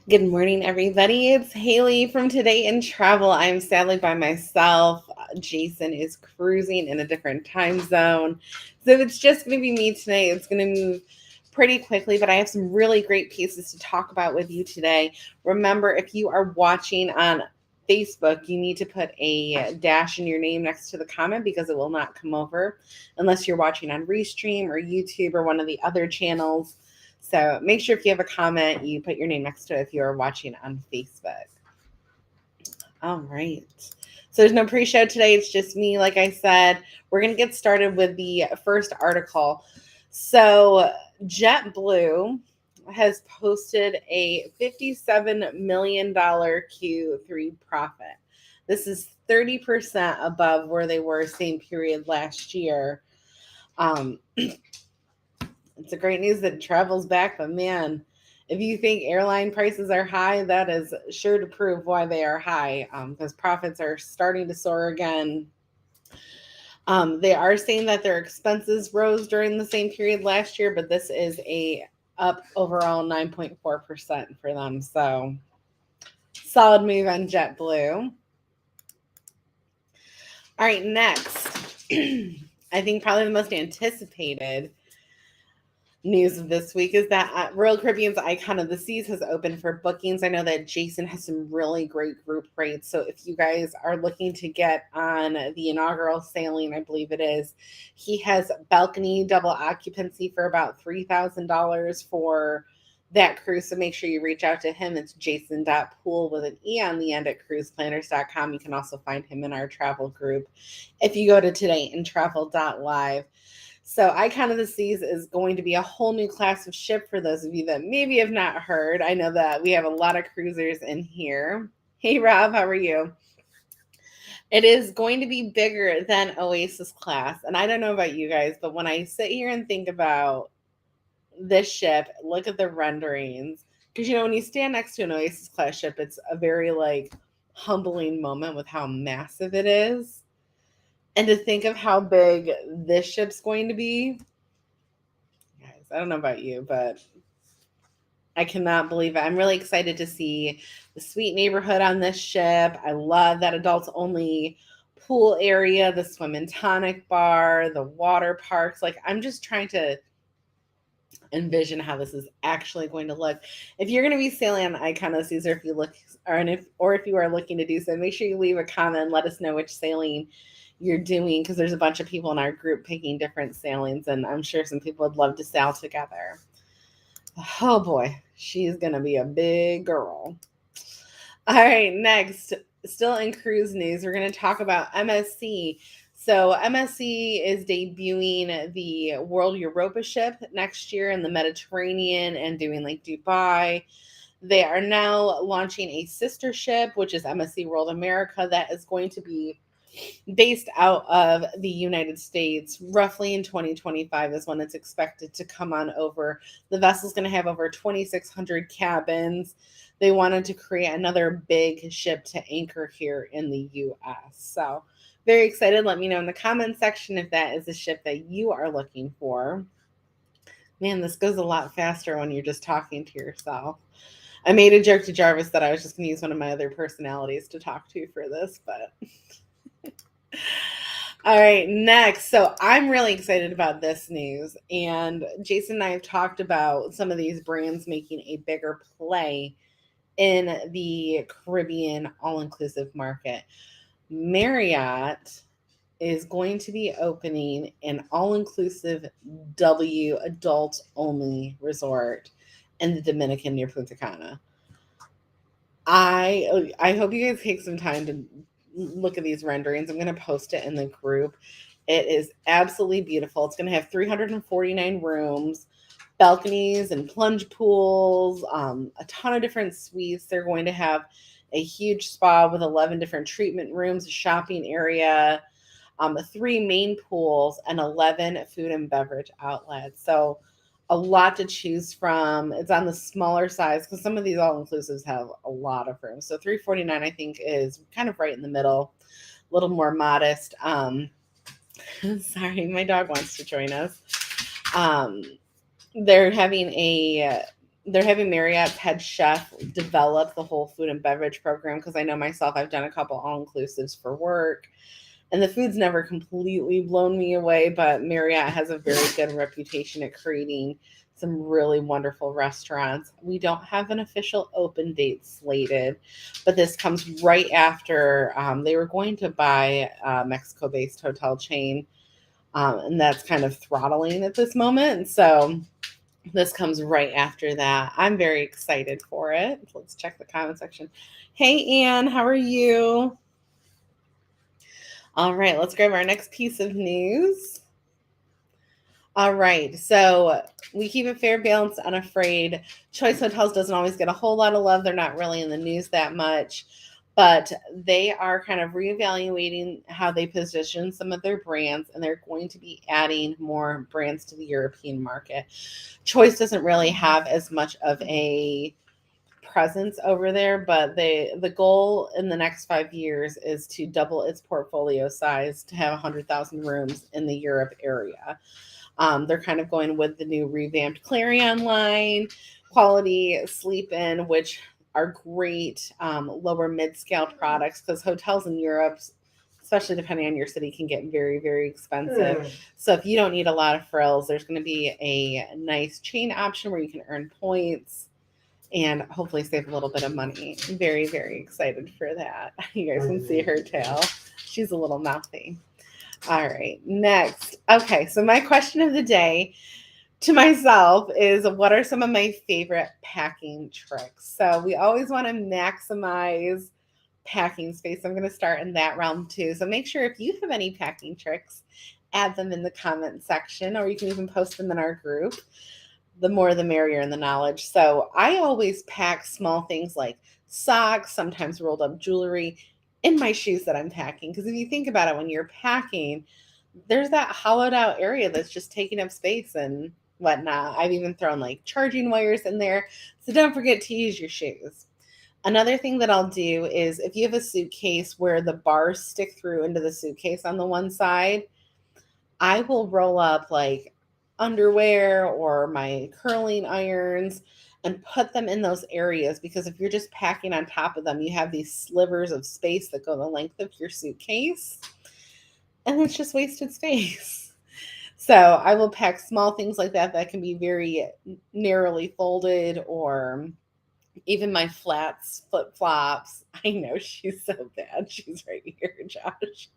Good morning, everybody. It's Haley from Today in Travel. I'm sadly by myself. Jason is cruising in a different time zone. So it's just going to be me today. It's going to move pretty quickly, but I have some really great pieces to talk about with you today. Remember, if you are watching on Facebook, you need to put a dash in your name next to the comment because it will not come over unless you're watching on Restream or YouTube or one of the other channels. So make sure if you have a comment, you put your name next to it if you're watching on Facebook. All right. So there's no pre-show today. It's just me. Like I said, we're going to get started with the first article. So Jetblue has posted a $57 million Q3 profit. This is 30% above where they were same period last year. It's a great news that travel's back, but man, if you think airline prices are high, that is sure to prove why they are high, because profits are starting to soar again. They are saying that their expenses rose during the same period last year, but this is a up overall 9.4% for them. So solid move on JetBlue. All right, next, I think probably the most anticipated news of this week is that Royal Caribbean's Icon of the Seas has opened for bookings. I know that Jason has some really great group rates. So if you guys are looking to get on the inaugural sailing, I believe it is, he has balcony double occupancy for about $3,000 for that cruise. So make sure you reach out to him. It's jason.pool with an E on the end at cruiseplanners.com. You can also find him in our travel group if you go to todayintravel.live. So Icon of the Seas is going to be a whole new class of ship for those of you that maybe have not heard. I know that we have a lot of cruisers in here. Hey, Rob, how are you? It is going to be bigger than Oasis class. And I don't know about you guys, but when I sit here and think about this ship, look at the renderings. Because, when you stand next to an Oasis class ship, it's a very, humbling moment with how massive it is. And to think of how big this ship's going to be, guys, I don't know about you, but I cannot believe it. I'm really excited to see the sweet neighborhood on this ship. I love that adults only pool area, the swim and tonic bar, the water parks. I'm just trying to envision how this is actually going to look. If you're going to be sailing on Icon of the Seas, or if you look, or if you are looking to do so, make sure you leave a comment and let us know which sailing you're doing, because there's a bunch of people in our group picking different sailings, and I'm sure some people would love to sail together. Oh boy, she's gonna be a big girl. All right, next, still in cruise news, we're going to talk about MSC. So MSC is debuting the World Europa ship next year in the Mediterranean and doing Dubai. They are now launching a sister ship, which is MSC World America, that is going to be based out of the United States. Roughly in 2025 is when it's expected to come on over. The vessel's going to have over 2,600 cabins. They wanted to create another big ship to anchor here in the U.S. So very excited. Let me know in the comments section if that is a ship that you are looking for. Man, this goes a lot faster when you're just talking to yourself. I made a joke to Jarvis that I was just going to use one of my other personalities to talk to for this, but all right, next. So I'm really excited about this news. And Jason and I have talked about some of these brands making a bigger play in the Caribbean all-inclusive market. Marriott is going to be opening an all-inclusive W adults-only resort in the Dominican near Punta Cana. I hope you guys take some time to look at these renderings. I'm going to post it in the group. It is absolutely beautiful. It's going to have 349 rooms, balconies and plunge pools, a ton of different suites. They're going to have a huge spa with 11 different treatment rooms, a shopping area, 3 main pools, and 11 food and beverage outlets. So a lot to choose from. It's on the smaller size because some of these all-inclusives have a lot of rooms. So $349, I think, is kind of right in the middle, a little more modest. Sorry, my dog wants to join us. They're having a they're having Marriott's head chef develop the whole food and beverage program, because I know myself, I've done a couple all-inclusives for work, and the food's never completely blown me away, but Marriott has a very good reputation at creating some really wonderful restaurants. We don't have an official open date slated, but this comes right after they were going to buy a Mexico-based hotel chain, and that's kind of throttling at this moment. So this comes right after that. I'm very excited for it. Let's check the comment section. Hey, Anne, how are you? All right, let's grab our next piece of news. All right, so we keep it fair, balanced, unafraid. Choice Hotels doesn't always get a whole lot of love. They're not really in the news that much, but they are kind of reevaluating how they position some of their brands, and they're going to be adding more brands to the European market. Choice doesn't really have as much of a presence over there, but the goal in the next 5 years is to double its portfolio size to have 100,000 rooms in the Europe area. They're kind of going with the new revamped Clarion line, Quality Sleep In, which are great lower mid-scale products, because hotels in Europe, especially depending on your city, can get very, very expensive. So if you don't need a lot of frills, there's going to be a nice chain option where you can earn points and hopefully save a little bit of money. I'm very, very excited for that. You guys can see her tail. She's a little mouthy. All right, next. Okay, so my question of the day to myself is, what are some of my favorite packing tricks? So we always want to maximize packing space. I'm going to start in that realm too. So make sure if you have any packing tricks, add them in the comment section, or you can even post them in our group. The more the merrier in the knowledge. So I always pack small things like socks, sometimes rolled up jewelry in my shoes that I'm packing. Because if you think about it, when you're packing, there's that hollowed out area that's just taking up space and whatnot. I've even thrown like charging wires in there. So don't forget to use your shoes. Another thing that I'll do is, if you have a suitcase where the bars stick through into the suitcase on the one side, I will roll up like underwear or my curling irons and put them in those areas, because if you're just packing on top of them, you have these slivers of space that go the length of your suitcase, and it's just wasted space. So I will pack small things like that that can be very narrowly folded, or even my flats, flip flops. I know she's so bad. She's right here, Josh.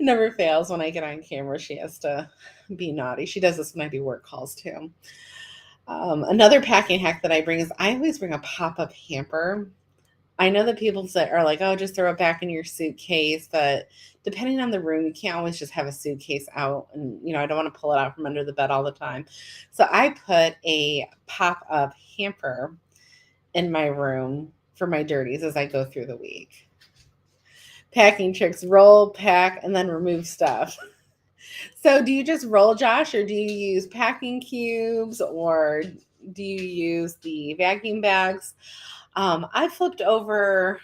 Never fails when I get on camera. She has to be naughty. She does this when I do work calls too. Another packing hack that I bring is, I always bring a pop-up hamper. I know that people are like, oh, just throw it back in your suitcase, but depending on the room, you can't always just have a suitcase out, and I don't want to pull it out from under the bed all the time. So I put a pop-up hamper in my room for my dirties as I go through the week. Packing tricks: roll, pack, and then remove stuff. So do you just roll, Josh, or do you use packing cubes, or do you use the vacuum bags? I flipped over,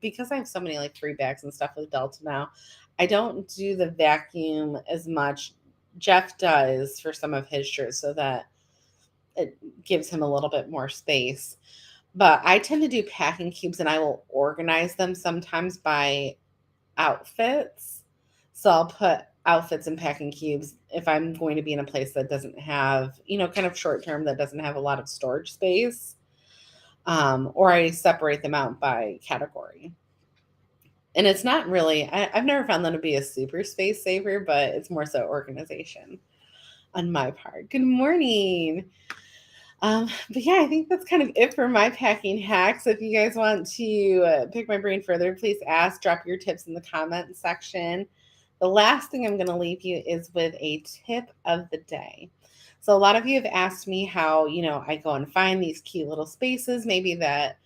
because I have so many like free bags and stuff with Delta now. I don't do the vacuum as much. Jeff does for some of his shirts, so that it gives him a little bit more space. But I tend to do packing cubes, and I will organize them sometimes by outfits. So I'll put outfits in packing cubes if I'm going to be in a place that doesn't have, kind of short term, that doesn't have a lot of storage space. Or I separate them out by category. And it's not really, I've never found them to be a super space saver, but it's more so organization on my part. Good morning. But yeah, I think that's kind of it for my packing hacks. If you guys want to pick my brain further, please ask, drop your tips in the comment section. The last thing I'm going to leave you is with a tip of the day. So a lot of you have asked me how, I go and find these cute little spaces, maybe that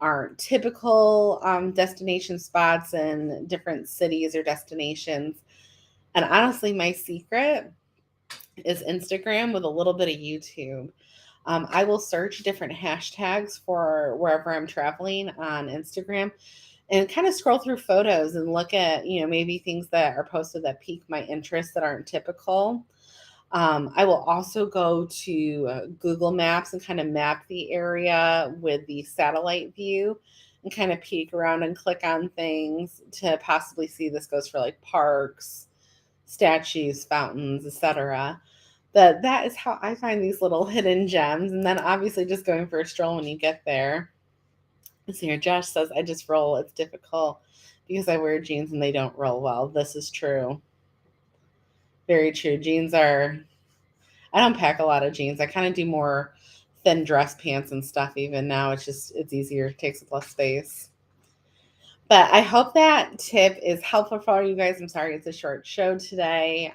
aren't typical destination spots in different cities or destinations. And honestly, my secret is Instagram with a little bit of YouTube. I will search different hashtags for wherever I'm traveling on Instagram, and kind of scroll through photos and look at, maybe things that are posted that pique my interest that aren't typical. I will also go to Google Maps and kind of map the area with the satellite view and kind of peek around and click on things to possibly see. This goes for like parks, statues, fountains, etc. But that is how I find these little hidden gems. And then obviously just going for a stroll when you get there. So here, Josh says, I just roll. It's difficult because I wear jeans and they don't roll well. This is true. Very true. Jeans are, I don't pack a lot of jeans. I kind of do more thin dress pants and stuff even now. It's easier. It takes up less space. But I hope that tip is helpful for you guys. I'm sorry it's a short show today.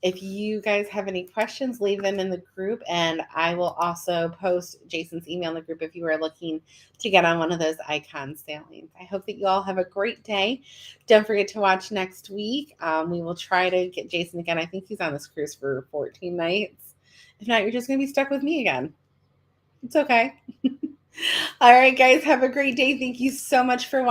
If you guys have any questions, leave them in the group, and I will also post Jason's email in the group if you are looking to get on one of those icon sailings. I hope that you all have a great day. Don't forget to watch next week. We will try to get Jason again. I think he's on this cruise for 14 nights. If not, you're just going to be stuck with me again. It's okay. All right, guys, have a great day. Thank you so much for watching.